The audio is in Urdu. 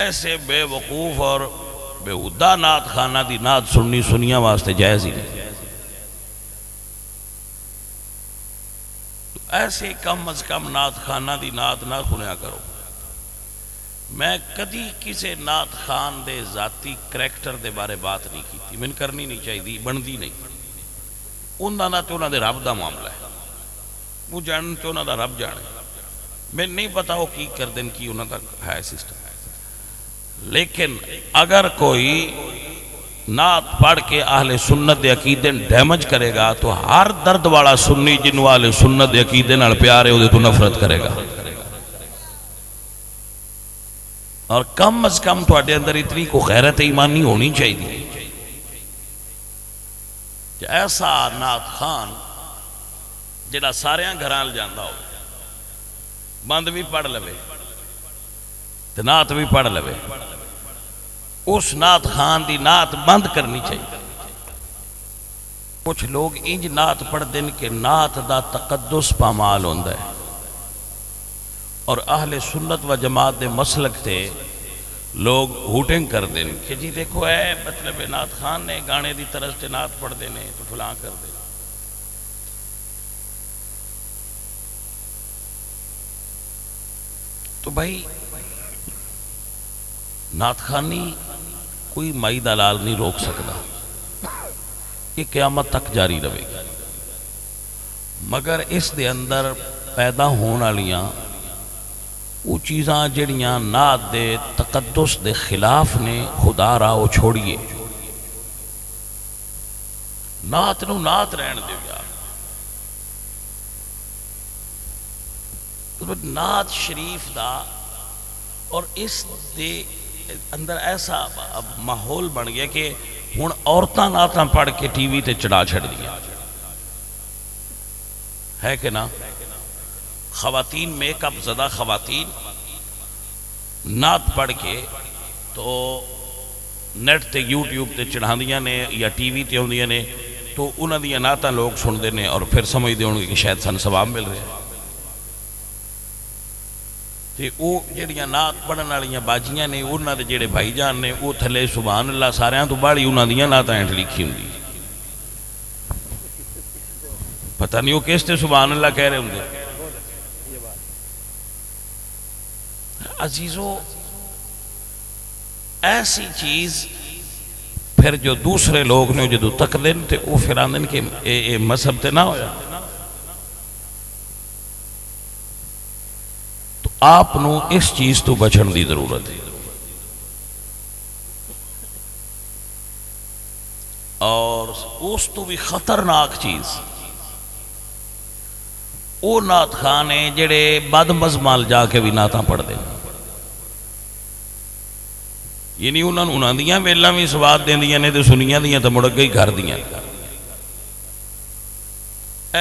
ایسے بے وقوف اور بےہودہ نعت خانہ دی نعت سننی سنیاں واسطے جائز ہی نہیں. ایسے کم از کم نعت خانہ دی نعت نہ سنیا کرو. میں کدی کسی نعت خان دے ذاتی کریکٹر دے بارے بات نہیں کی، من کرنی نہیں چاہیے، بنتی نہیں. انہوں نے تو انہوں دے رب دا معاملہ ہے، وہ جان تو انہوں دا رب جانے. میں نہیں پتا وہ کی کر دیں کی انہوں تک ہے سسٹم. لیکن اگر کوئی نعت پڑھ کے اہل سنت دے عقیدے ڈیمیج کرے گا تو ہر درد والا سنی جنوں اہل سنت دے عقیدے نال پیار ہے وہ تو نفرت کرے گا. اور کم از کم تواڈے اندر اتنی کو غیرت ایمانی ہونی چاہیے کہ ایسا نعت خان جڑا ساریاں گھران جاندا ہو، بند بھی پڑھ لوے تے نعت بھی پڑھ لوے، اس نعت خان دی نعت بند کرنی چاہیے. کچھ لوگ انج نعت پڑھ دیں کہ نعت دا تقدس پامال ہوندا ہے، اور اہل سنت و جماعت دے مسلک تے لوگ ہوٹنگ کر دیں کہ جی دیکھو اے مطلب نعت خان نے گانے دی طرز تے نعت پڑھ دینے تو فلاں کر دے. تو بھائی نعت خانی کوئی مائی دلال نہیں روک سکتا، یہ قیامت تک جاری رہے گی. مگر اس دے اندر پیدا ہونے والیاں وہ چیزاں جڑیاں نعت دے تقدس دے خلاف نے، خدا را وہ چھوڑیے. نعت نو نعت رہن دے یار. نعت شریف دا اور اس دے اندر ایسا ماحول بن گیا کہ ہن عورتاں نعتاں پڑھ کے ٹی وی تے چڑھا چھڑ دیا ہے کہ نا. خواتین میک اپ زدہ خواتین نعت پڑھ کے تو نیٹ تے یوٹیوب تے چڑھاندیاں نے یا ٹی وی تے ہوندیاں نے، تو انہاں دیاں نعتاں لوگ سن دے نے اور پھر سمجھ دے ہون گے کہ شاید سن ثواب مل رہا ہے. تے وہ جڑیاں نعت پڑھن والیاں باجیاں نے، انہاں دے جڑے بھائی جان نے، وہ تھلے سبحان اللہ ساریاں تو باہلی انہاں دیاں نعتاں ہیٹھ لکھی ہوندی. پتہ نہیں وہ کس تے سبحان اللہ کہہ رہے ہوں گے. عزیزو ایسی چیز پھر جو دوسرے لوگ نے جدو تک دن تے وہ پھر آندن کہ اے مذہب تے نہ ہویا. تو آپ نو اس چیز تو بچن دی ضرورت ہے. اور اس تو بھی خطرناک چیز وہ نعت خان ہیں جڑے بد مزمال جا کے بھی نعتاں پڑھ دیں. یعنی انہوں دیاں ویلاں بھی سواد دیندیاں نے تے سنیاں دیاں تے مڑ گئی گھر دیاں.